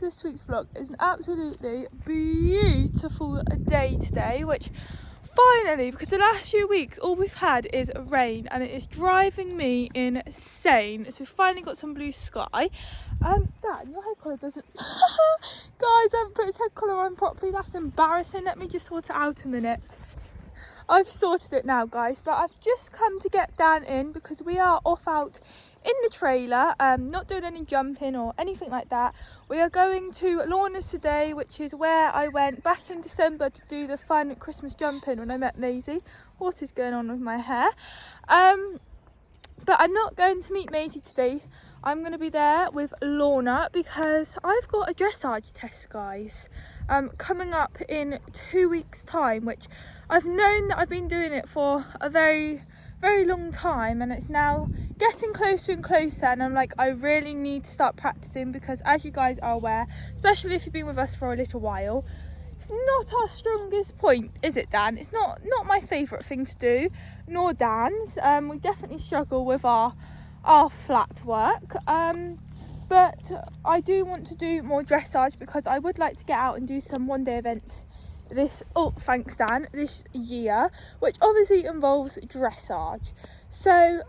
this week's vlog. It's an absolutely beautiful day today, which finally, because the last few weeks all we've had is rain and it is driving me insane. So we've finally got some blue sky. Dan, your head collar doesn't guys, I haven't put his head collar on properly. That's embarrassing. Let me just sort it out a minute. I've sorted it now, guys, but I've just come to get Dan in because we are off out in the trailer, not doing any jumping or anything like that. We are going to Lorna's today, which is where I went back in December to do the fun Christmas jumping when I met Maisie. What is going on with my hair? But I'm not going to meet Maisie today. I'm going to be there with Lorna because I've got a dressage test, guys, coming up in 2 weeks' time, which I've known that I've been doing it for a very long time, and it's now getting closer and closer, and I'm like, I really need to start practicing because, as you guys are aware, especially if you've been with us for a little while, it's not our strongest point, is it, Dan? It's not my favourite thing to do, nor Dan's. We definitely struggle with our flat work, but I do want to do more dressage because I would like to get out and do some one-day events this year, which obviously involves dressage. So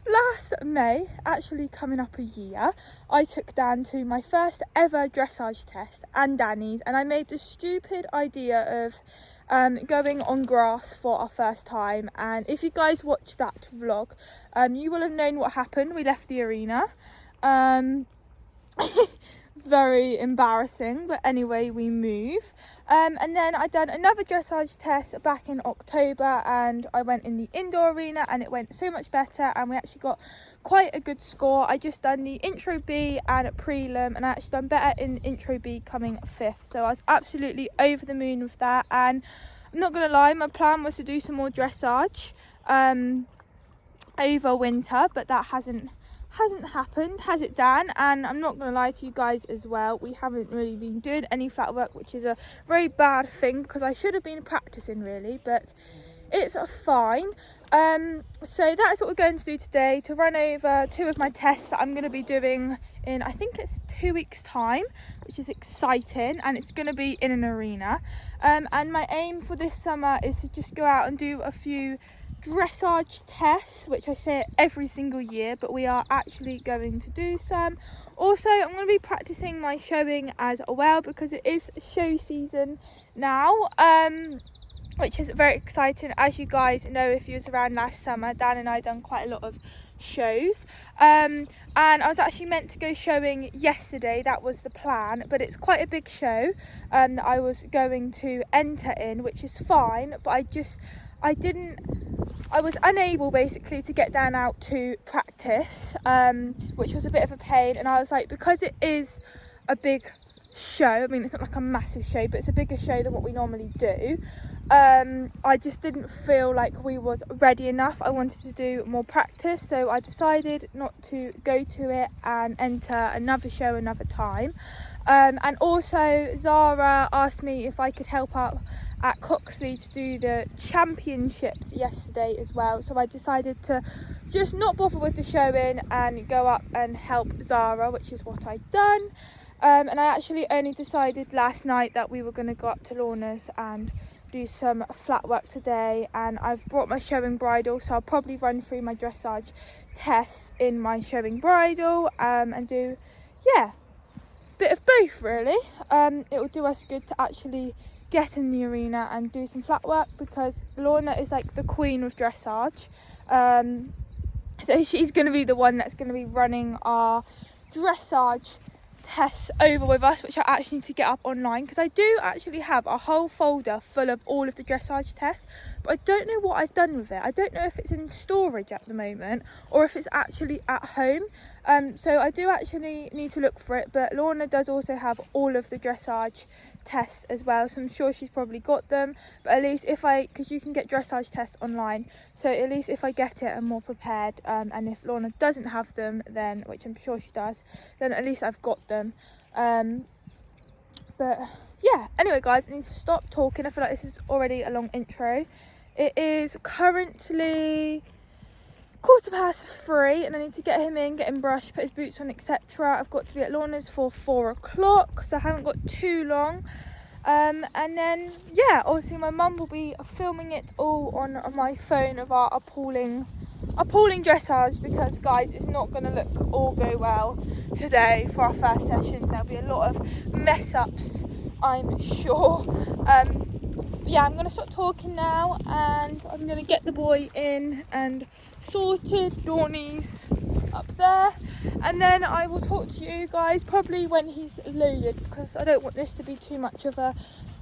last May, actually coming up a year, I took Dan to my first ever dressage test and Danny's, and I made the stupid idea of going on grass for our first time. And if you guys watch that vlog, you will have known what happened. We left the arena. It's very embarrassing, but anyway, we move. And then I done another dressage test back in October, and I went in the indoor arena and it went so much better, and we actually got quite a good score. I just done the intro B and prelim, and I actually done better in intro B, coming 5th, so I was absolutely over the moon with that. And I'm not gonna lie, my plan was to do some more dressage over winter, but that hasn't happened, has it, Dan? And I'm not gonna lie to you guys as well, we haven't really been doing any flat work, which is a very bad thing because I should have been practicing really, but it's fine. So that's what we're going to do today, to run over 2 of my tests that I'm going to be doing in, I think it's 2 weeks time, which is exciting, and it's going to be in an arena. And my aim for this summer is to just go out and do a few dressage tests, which I say every single year, but we are actually going to do some. Also, I'm going to be practicing my showing as well because it is show season now, which is very exciting. As you guys know, if you was around last summer, Dan and I done quite a lot of shows, and I was actually meant to go showing yesterday. That was the plan, but it's quite a big show that I was going to enter in, which is fine, but I was unable basically to get Dan out to practice, which was a bit of a pain. And I was like, because it is a big show, I mean, it's not like a massive show, but it's a bigger show than what we normally do, I just didn't feel like we was ready enough. I wanted to do more practice, so I decided not to go to it and enter another show another time. And also Zara asked me if I could help out at Coxley to do the championships yesterday as well, so I decided to just not bother with the showing and go up and help Zara, which is what I've done. And I actually only decided last night that we were going to go up to Lorna's and do some flat work today, and I've brought my showing bridle, so I'll probably run through my dressage tests in my showing bridle, and do, yeah, a bit of both really. It will do us good to actually get in the arena and do some flat work because Lorna is like the queen of dressage, so she's going to be the one that's going to be running our dressage tests over with us, which I actually need to get up online because I do actually have a whole folder full of all of the dressage tests, but I don't know what I've done with it. I don't know if it's in storage at the moment or if it's actually at home, so I do actually need to look for it. But Lorna does also have all of the dressage tests as well, so I'm sure she's probably got them, but at least because you can get dressage tests online, so at least if I get it I'm more prepared, and if Lorna doesn't have them, then, which I'm sure she does, then at least I've got them. But yeah, anyway guys, I need to stop talking. I feel like this is already a long intro. It is currently 3:15 and I need to get him in, get him brushed, put his boots on, etc. I've got to be at Lorna's for 4 o'clock, so I haven't got too long. And then yeah, obviously my mum will be filming it all on my phone of our appalling dressage, because guys, it's not going to look all go well today for our first session. There'll be a lot of mess ups, I'm sure. Yeah, I'm going to stop talking now and I'm going to get the boy in and sorted. Dorney's up there, and then I will talk to you guys probably when he's loaded, because I don't want this to be too much of a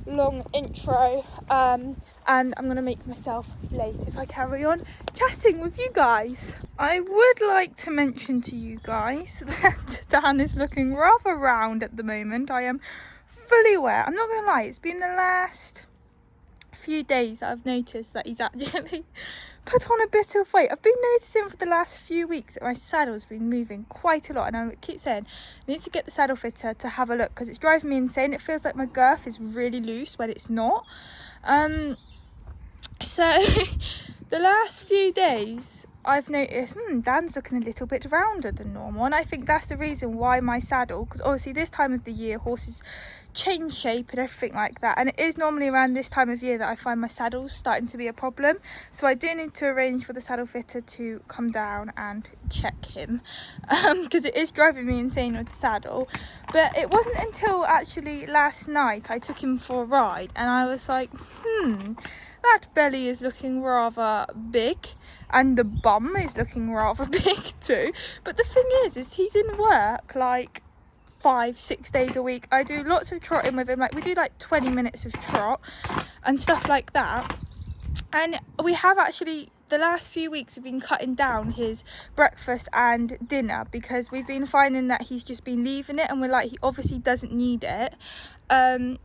long intro, and I'm going to make myself late if I carry on chatting with you guys. I would like to mention to you guys that Dan is looking rather round at the moment. I am fully aware. I'm not going to lie, it's been the last few days I've noticed that he's actually put on a bit of weight. I've been noticing for the last few weeks that my saddle's been moving quite a lot, and I keep saying I need to get the saddle fitter to have a look, because it's driving me insane. It feels like my girth is really loose when it's not. So the last few days I've noticed Dan's looking a little bit rounder than normal, and I think that's the reason why my saddle, because obviously this time of the year horses change shape and everything like that, and it is normally around this time of year that I find my saddles starting to be a problem. So I do need to arrange for the saddle fitter to come down and check him, because it is driving me insane with the saddle. But it wasn't until actually last night I took him for a ride and I was like, that belly is looking rather big, and the bum is looking rather big too. But the thing is he's in work like 5-6 days a week. I do lots of trotting with him, like we do like 20 minutes of trot and stuff like that. And we have actually, the last few weeks we've been cutting down his breakfast and dinner, because we've been finding that he's just been leaving it, and we're like, he obviously doesn't need it.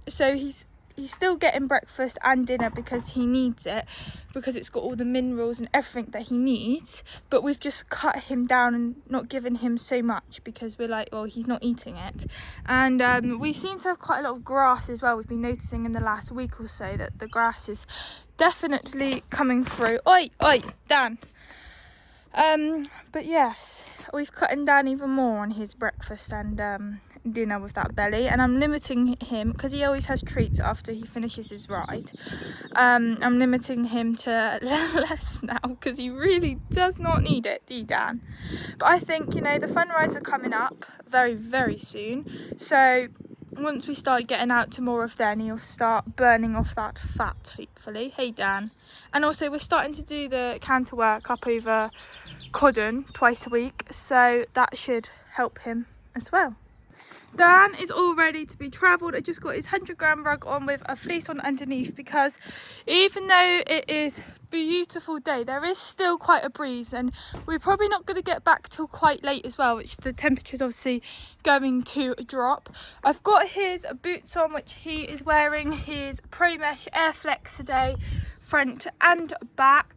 So he's still getting breakfast and dinner because he needs it, because it's got all the minerals and everything that he needs. But we've just cut him down and not given him so much, because we're like, well, he's not eating it. And we seem to have quite a lot of grass as well. We've been noticing in the last week or so that the grass is definitely coming through. Oi, Dan. But yes, we've cut him down even more on his breakfast and dinner with that belly, and I'm limiting him, because he always has treats after he finishes his ride. I'm limiting him to less now, because he really does not need it, do you, Dan? But I think, you know, the fun rides are coming up very, very soon, so once we start getting out to more of them, he'll start burning off that fat, hopefully. Hey, Dan. And also we're starting to do the canter work up over Codden twice a week, so that should help him as well. Dan is all ready to be travelled. I just got his 100-gram rug on with a fleece on underneath, because even though it is a beautiful day, there is still quite a breeze, and we're probably not going to get back till quite late as well, which the temperature's obviously going to drop. I've got his boots on, which he is wearing his Pro Mesh Air Flex today, front and back.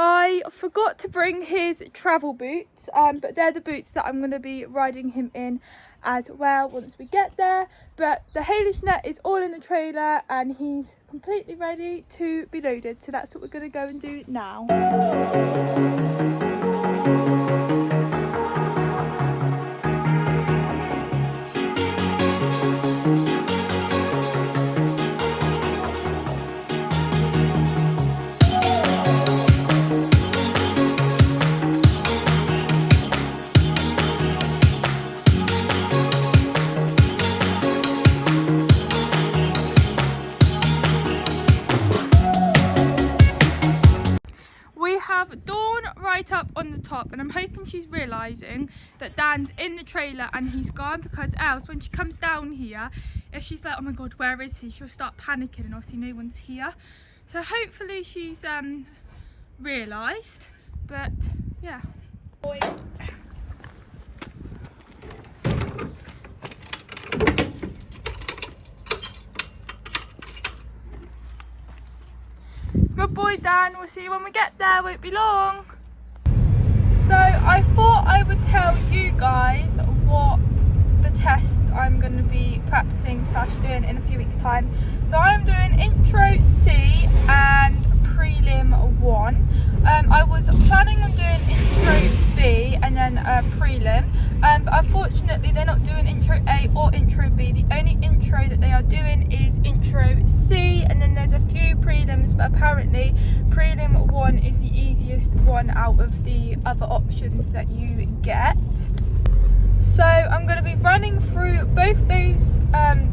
I forgot to bring his travel boots, but they're the boots that I'm going to be riding him in as well once we get there. But the haylage net is all in the trailer and he's completely ready to be loaded, so that's what we're going to go and do now. Have Dawn right up on the top, and I'm hoping she's realising that Dan's in the trailer and he's gone, because else when she comes down here, if she's like, oh my god, where is he, she'll start panicking, and obviously no one's here. So hopefully she's realised, but yeah. Good boy, Dan. We'll see you when we get there. Won't be long. So I thought I would tell you guys what the test I'm going to be practicing / doing in a few weeks' time. So I'm doing intro C and pre prelim 1. I was planning on doing intro B and then prelim, but unfortunately they're not doing intro A or intro B. The only intro that they are doing is intro C, and then there's a few prelims, but apparently prelim 1 is the easiest one out of the other options that you get. So I'm going to be running through both those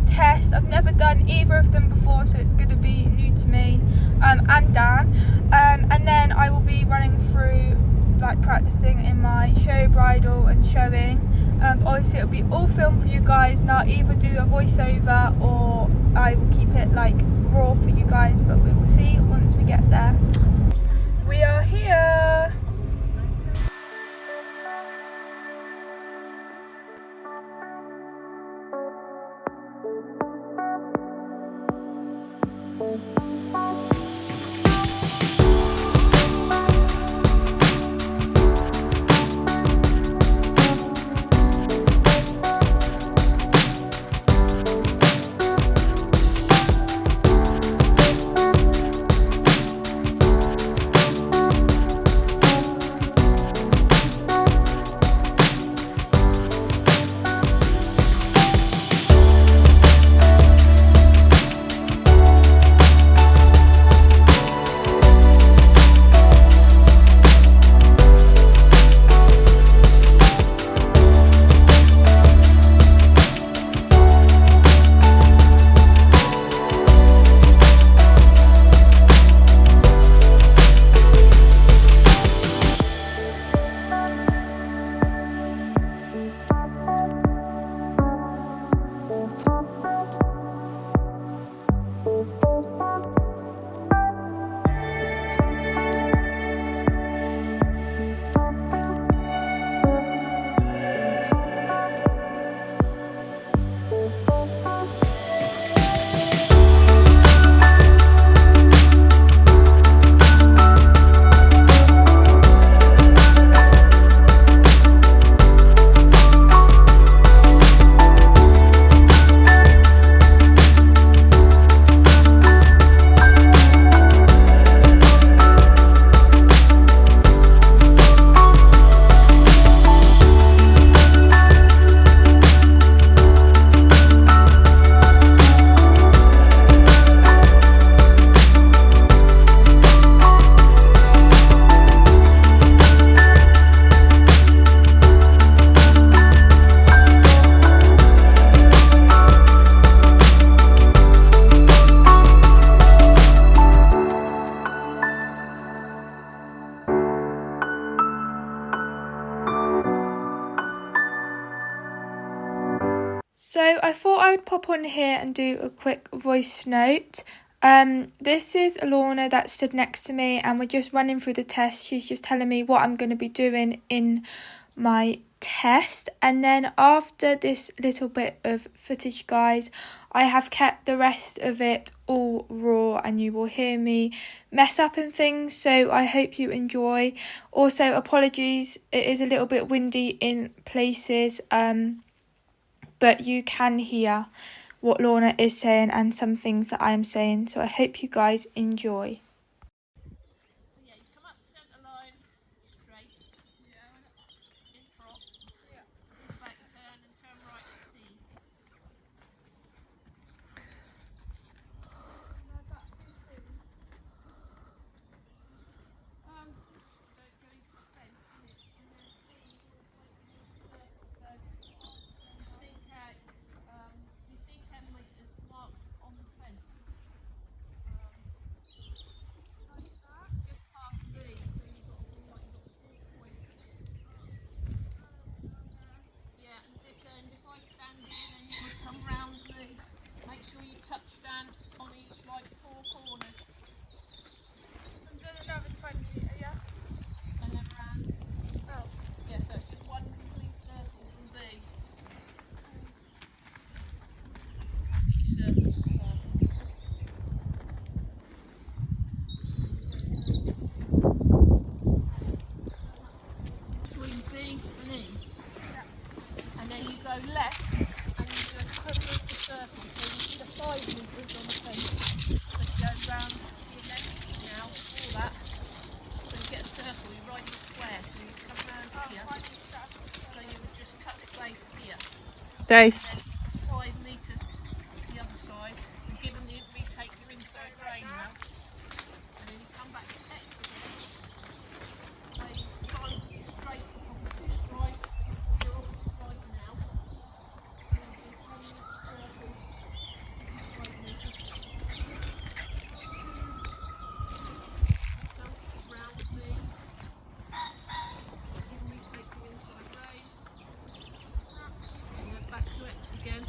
tests. I've never done either of them before, so it's going to be new to me and Dan. And then I will be running through like practicing in my show bridle and showing. Obviously it'll be all filmed for you guys, and I'll either do a voiceover or I will keep it like raw for you guys, but we will see once we get there. We are here. So I thought I would pop on here and do a quick voice note. This is Lorna that stood next to me, and we're just running through the test. She's just telling me what I'm going to be doing in my test. And then after this little bit of footage, guys, I have kept the rest of it all raw, and you will hear me mess up and things, so I hope you enjoy. Also, apologies, it is a little bit windy in places, but you can hear what Lorna is saying and some things that I am saying, so I hope you guys enjoy. So yeah, you come up the centre line, straight, in trot, back turn and turn right at C. Just going to the fence and then C will point towards the circle. So think you see 10 metres marked on the fence. Dace. 5 metres to the other side, and give them the retake your inside grain now. And then you come back to X again. So you try and keep straight for probably 2 strides. You're off the stride now. And then do 10 circles. 5 metres. Round me. Give me take the inside grain. And then back to X again.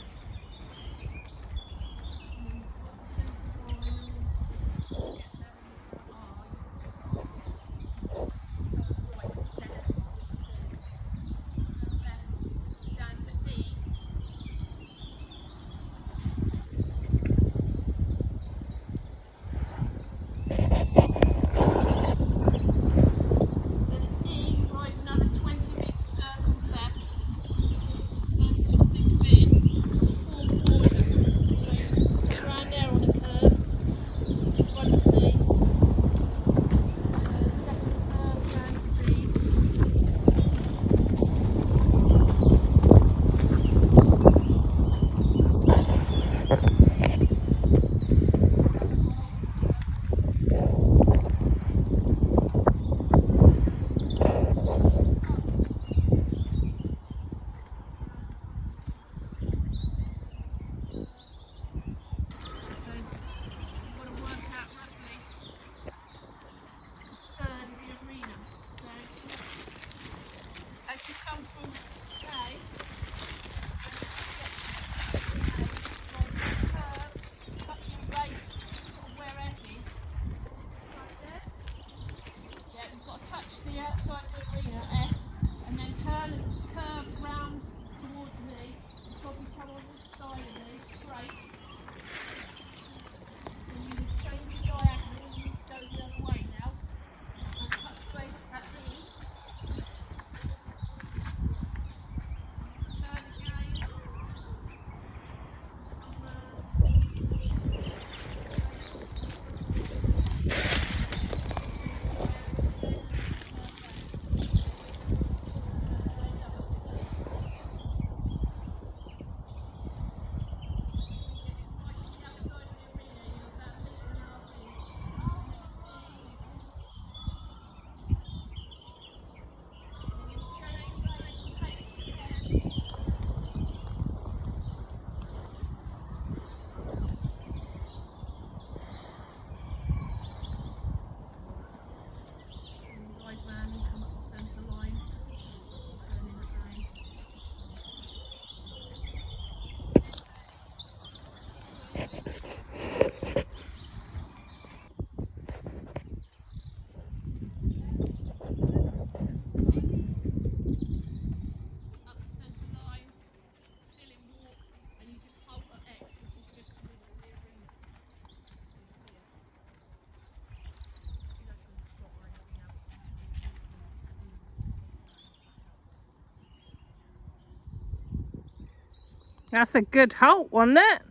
That's a good halt, wasn't it?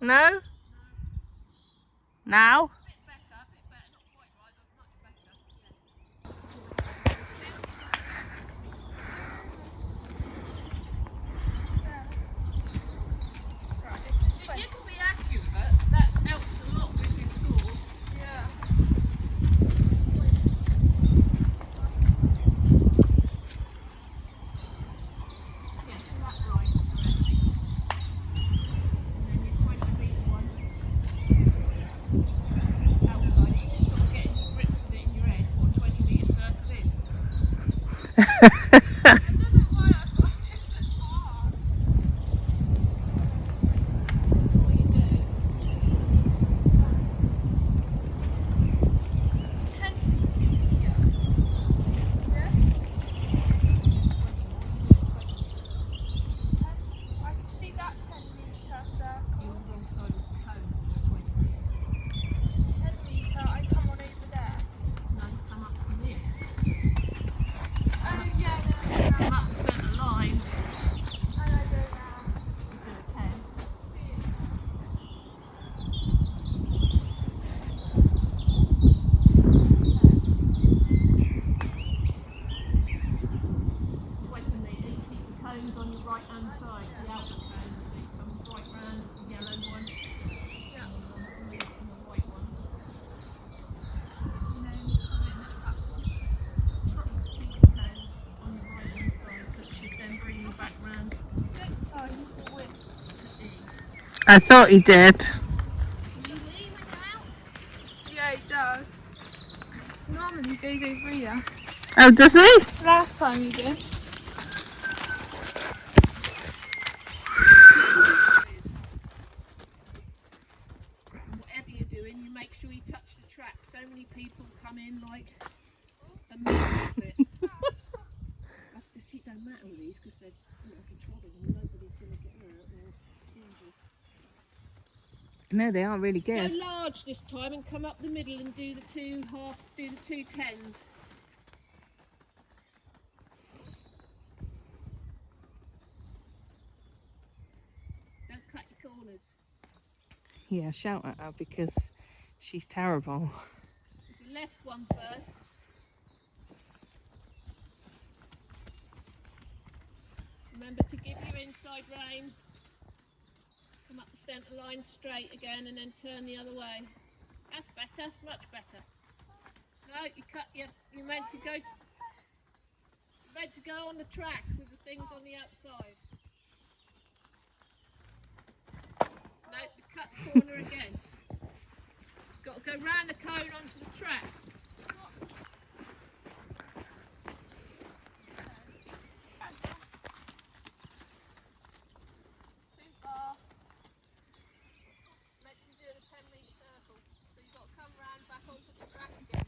No? Now? If you can be accurate, that helps a lot with your score. Yeah. Yeah, so that's right. And then your 20 metre one. I thought he did. You leaving out? Yeah, he does. Normally he goes over here. Oh, does he? Last time he did. Whatever you're doing, you make sure you touch the track. So many people come in like a mess of it. That's just it. Don't matter with these because they're be trodden and nobody's going to get hurt or injured. No, they are really Go good. large this time and come up the middle and do the two 10s. Don't cut your corners. Yeah, shout at her because she's terrible. It's the left one first. Remember to give your inside rein. Come up the centre line straight again and then turn the other way. That's better, it's much better. No, you're meant to go on the track with the things on the outside. No, you cut the corner again. Got to go round the cone onto the track. Too far. Meant to do a 10-metre circle. So you've got to come round back onto the track again.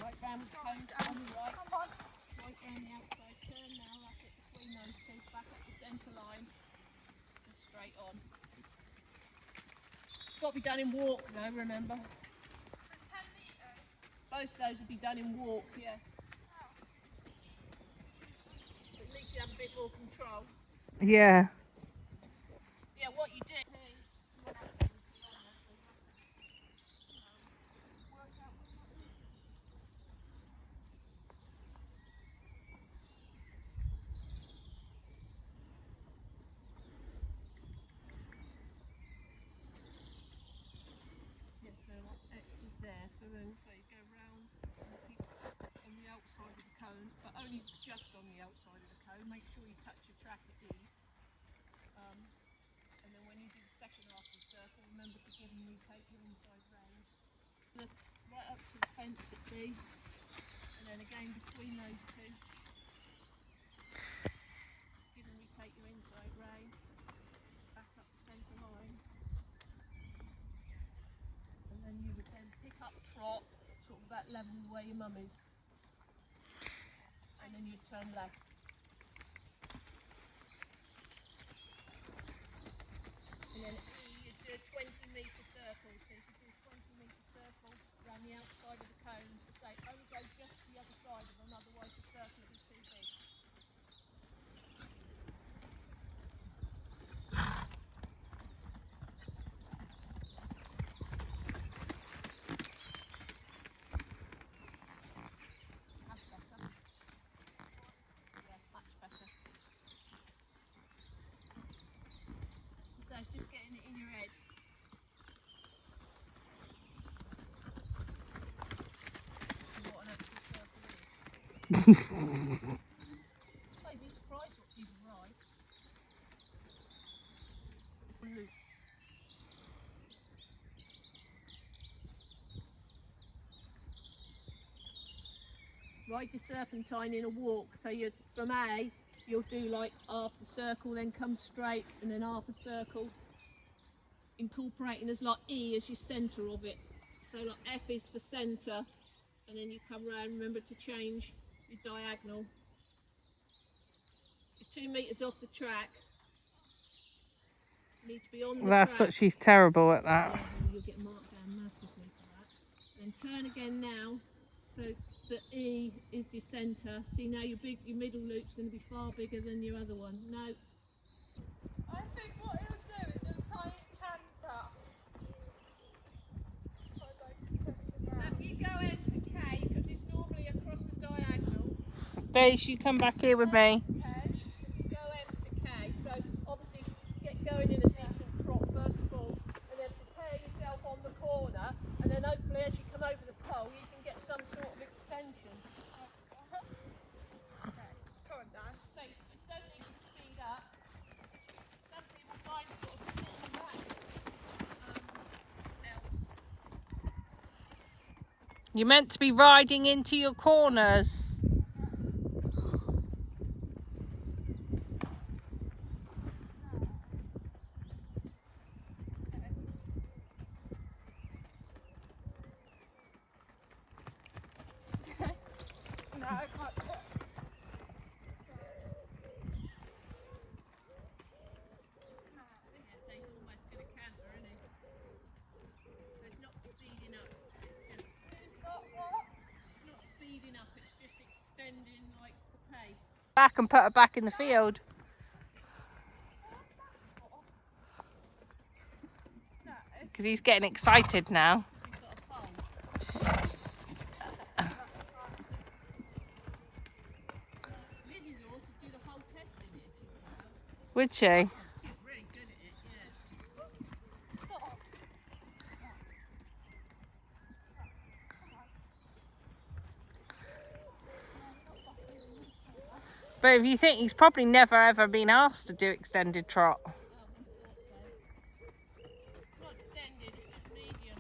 Right round with the cones on the right. Right round the outside. Turn now, that's it, between those two. Back up the centre line. And straight on. It's got to be done in walk though, remember. Both those will be done in walk, yeah. At least you have a bit more control. Yeah. Yeah, what you did. Yeah, so like X is there, so then you go round and keep on the outside of the cone, but only just on the outside of the cone. Make sure you touch your track at E. And then when you do the second half of the circle, remember to give and retake your inside rein. Right up to the fence at B, and then again between those two. Give and retake your inside rein. Back up the centre line. And then you would then pick up trot, sort of that level where your mum is. And then you turn left. And then E, you do a 20-metre circle. So if you do a 20-metre circle around the outside of the cones, to say only go just to the other side of them, otherwise the circle will be too big. That's better. Yeah, much better. So it's just getting it in your head. What an actual circle is. I'd be surprised what people ride. Ride your serpentine in a walk. So you from A, you'll do like half the circle, then come straight, and then half a circle, incorporating as like E as your centre of it. So like F is the centre, and then you come round. Remember to change your diagonal. You're 2 metres off the track. You need to be on the That's track. what she's terrible at that. Yeah, well, you'll get marked down massively for that. Then turn again now. So the E is your centre. See now your middle loop's going to be far bigger than your other one. No. I think what he'll do is he'll tie his hands up. Daisy, you come back here with me. Go M to K, so obviously get going in a decent trot first of all, and then prepare yourself on the corner, and then hopefully as you come over the pole you can get some sort of extension. Okay, come on Dan. So you don't need to speed up. Some people find sort of sitting back helps. You're meant to be riding into your corners. No, I can't do it. Yeah, so he's almost going to canter, isn't he? So it's not speeding up, it's not speeding up, it's just extending like the pace. Back and put her back in the field. Because he's getting excited now. We've got a pole. Lizzie's horse would do the whole test in it if she was allowed. Would she? She's really good at it, yeah. But if you think he's probably never ever been asked to do extended trot. I wouldn't have thought so. Not extended, it's just medium.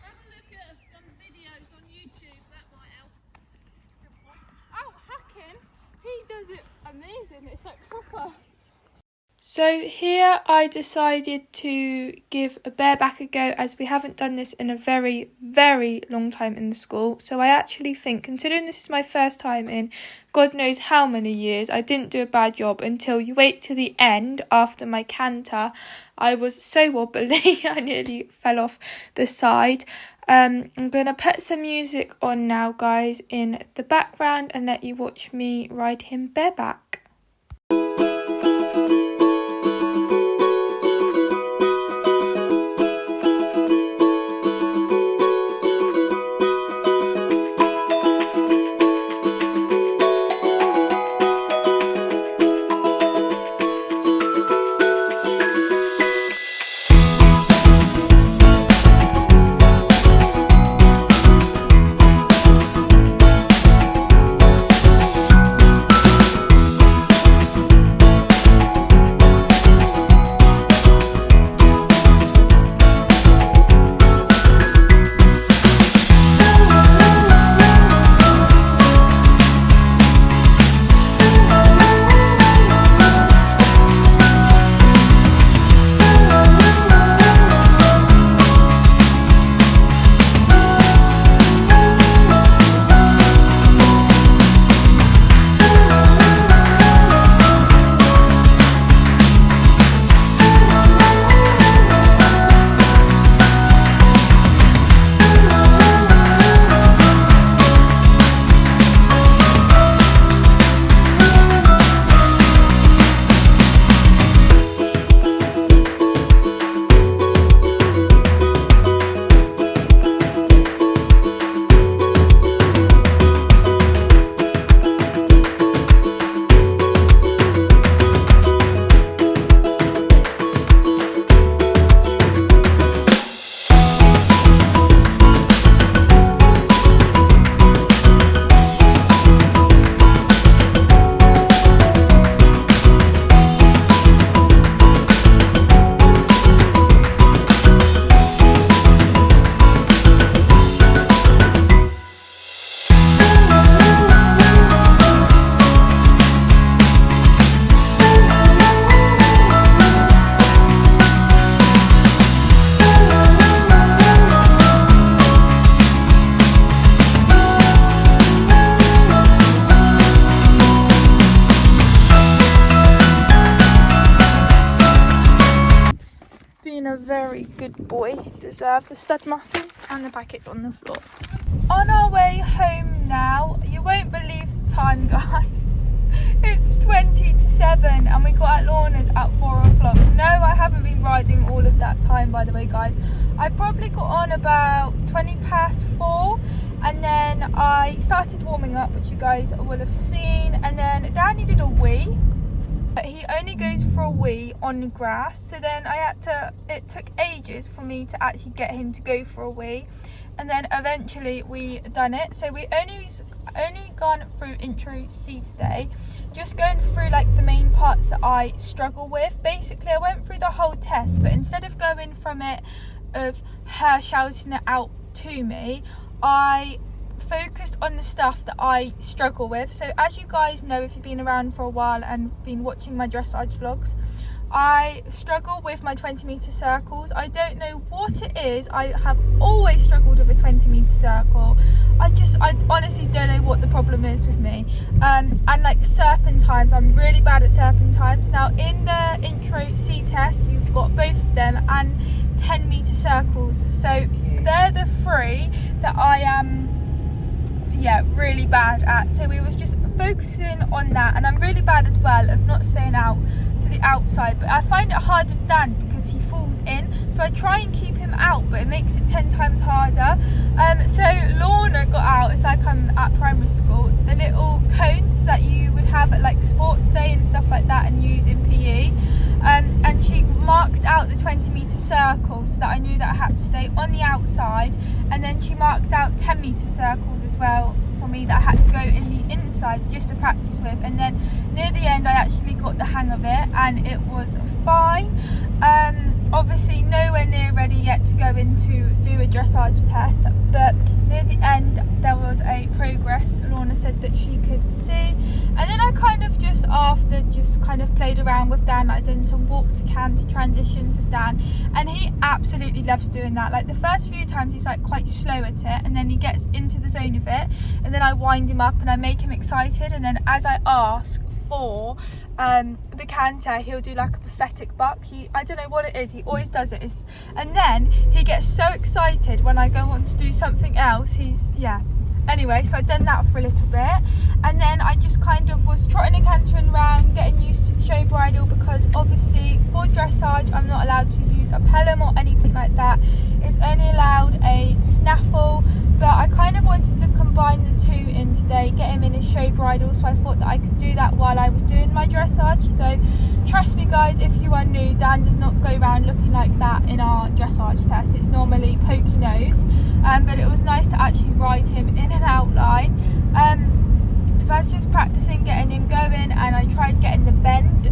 Have a look at some videos on YouTube, that might help. Oh, Hacking, he does it amazing. It's like proper. So here I decided to give a bareback a go, as we haven't done this in a very, very long time in the school. So I actually think, considering this is my first time in God knows how many years, I didn't do a bad job until you wait to the end after my canter. I was so wobbly, I nearly fell off the side. I'm going to put some music on now, guys, in the background and let you watch me ride him bareback. A very good boy, deserves a stud muffin, and the packet's on the floor. On our way home now. You won't believe the time, guys. It's 20 to 7 and we got at Lorna's at 4 o'clock. No, I haven't been riding all of that time. time, by the way, guys. I probably got on about 4:20, and then I started warming up, which you guys will have seen, and then Dan needed a wee. But he only goes for a wee on grass, so then it took ages for me to actually get him to go for a wee, and then eventually we done it. So we only gone through intro C today, just going through like the main parts that I struggle with. Basically, I went through the whole test, but instead of going from it of her shouting it out to me, I focused on the stuff that I struggle with. So as you guys know, if you've been around for a while and been watching my dressage vlogs, I struggle with my 20-meter circles. I don't know what it is. I have always struggled with a 20-meter circle. I honestly don't know what the problem is with me. And like serpentines, I'm really bad at serpentines. Now in the intro C test, you've got both of them and 10-meter circles. So they're the three that I am really bad at. So we was just focusing on that, and I'm really bad as well of not staying out to the outside, but I find it hard with Dan because he falls in, so I try and keep him out, but it makes it 10 times harder. So Lorna got out, it's like I'm at primary school, the little cones that you would have at like sports day and stuff like that and use in PE, and she marked out the 20-meter circle so that I knew that I had to stay on the outside, and then she marked out 10-meter circles as well for me that I had to go in the inside just to practice with, and then near the end I actually got the hang of it and it was fine. Obviously nowhere near ready yet to go into do a dressage test, but near the end there was a progress Lorna said that she could see, and then I kind of just played around with Dan. I did some walk to canter transitions with Dan, and he absolutely loves doing that. Like the first few times he's like quite slow at it, and then he gets into the zone of it, and then I wind him up and I make him excited, and then as I ask for the canter, he'll do like a pathetic buck. I don't know what it is, he always does it, and then he gets so excited when I go on to do something else. Anyway, so I'd done that for a little bit, and then I just kind of was trotting and cantering around, getting used to the show bridle, because obviously for dressage I'm not allowed to use a pelham or anything like that. It's only allowed a snaffle, but I kind of wanted to combine the two in today, get him in his show bridle, so I thought that I could do that while I was doing my dressage. So trust me guys, if you are new, Dan does not go around looking like that in our dressage test. It's normally pokey nose, but it was nice to actually ride him in an outline. So I was just practicing getting him going, and I tried getting the bend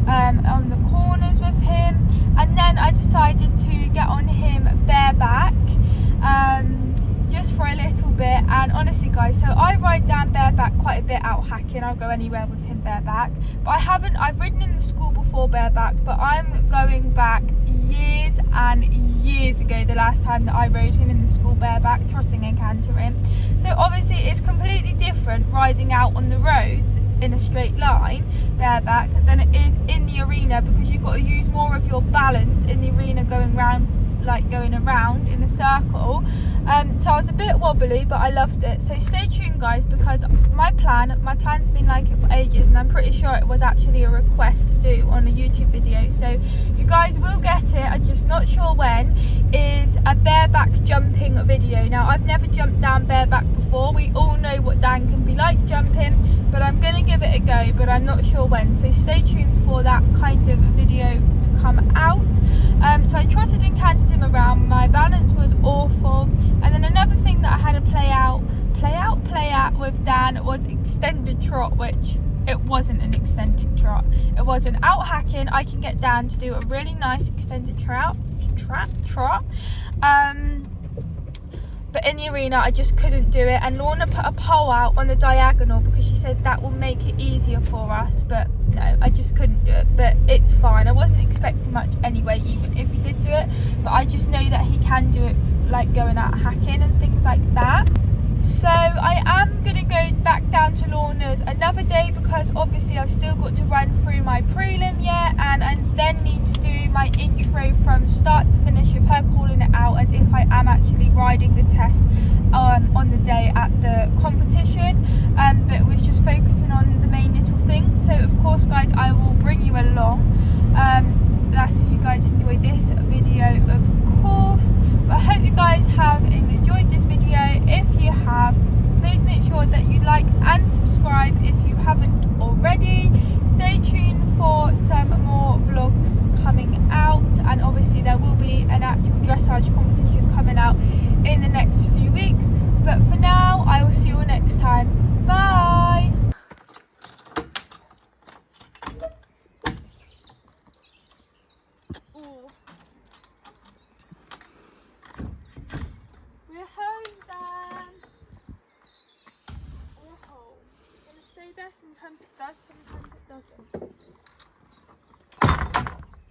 on the corners with him, and then I decided to get on him bareback just for a little bit. And honestly guys, so I ride Dan bareback quite a bit out hacking. I'll go anywhere with him bareback, but I've ridden in the school before bareback, but I'm going back years and years ago the last time that I rode him in the school bareback, trotting and cantering. So obviously it's completely different riding out on the roads in a straight line bareback than it is in the arena, because you've got to use more of your balance in the arena going around in a circle. So I was a bit wobbly, but I loved it. So stay tuned guys, because my plan's been like it for ages, and I'm pretty sure it was actually a request to do on a YouTube video, so you guys will get it. I'm just not sure when. Is a bareback jumping video. Now I've never jumped down bareback before. We all know what Dan can be like jumping, but I'm gonna give it a go, but I'm not sure when, so stay tuned for that kind of video to come out. So I trotted and canted him around. My balance was awful, and then another thing that I had to play out with Dan was extended trot, which it wasn't an extended trot. It was an out hacking. I can get Dan to do a really nice extended trot. But in the arena I just couldn't do it, and Lorna put a pole out on the diagonal because she said that will make it easier for us, but no, I just couldn't do it. But it's fine, I wasn't expecting much anyway, even if he did do it, but I just know that he can do it, like going out hacking and things like that. So I am going to go back down to Lorna's another day, because obviously I've still got to run through my prelim yet, and I then need to do my intro from start to finish with her calling it out as if I am actually riding the test on the day at the competition, but it was just focusing on the main little things. So of course guys, I will bring you along. That's if you guys enjoy this video of coming out, and obviously there will be an actual dressage competition coming out in the next few weeks. But for now, I will see you all next time. Bye. Ooh. We're home, Dan. We're home. It's gonna stay there. Sometimes it does, sometimes it doesn't.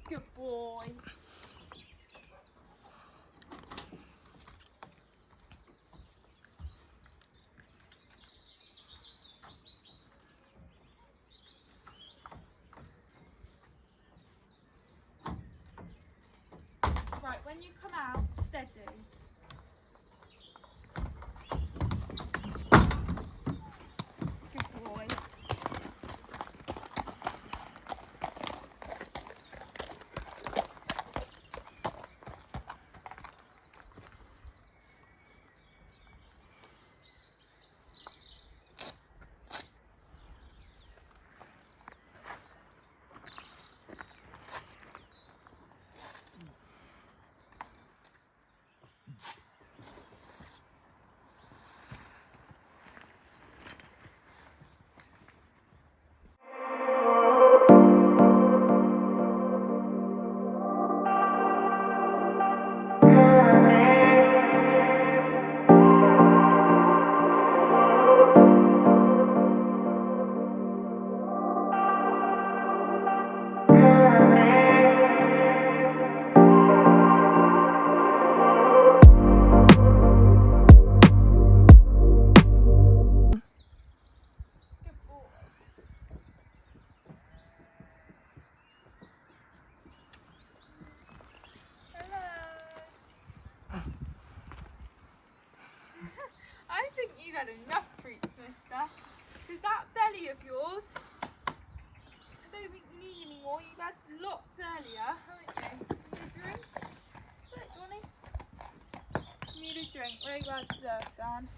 Good boy. Right, when you come out, steady. Good boy. I think you've had enough treats, mister. Because that belly of yours, I don't think you need any more. You've had lots earlier, haven't you? Need a drink? Is that Johnny? You need a drink. Very well deserved, Dan.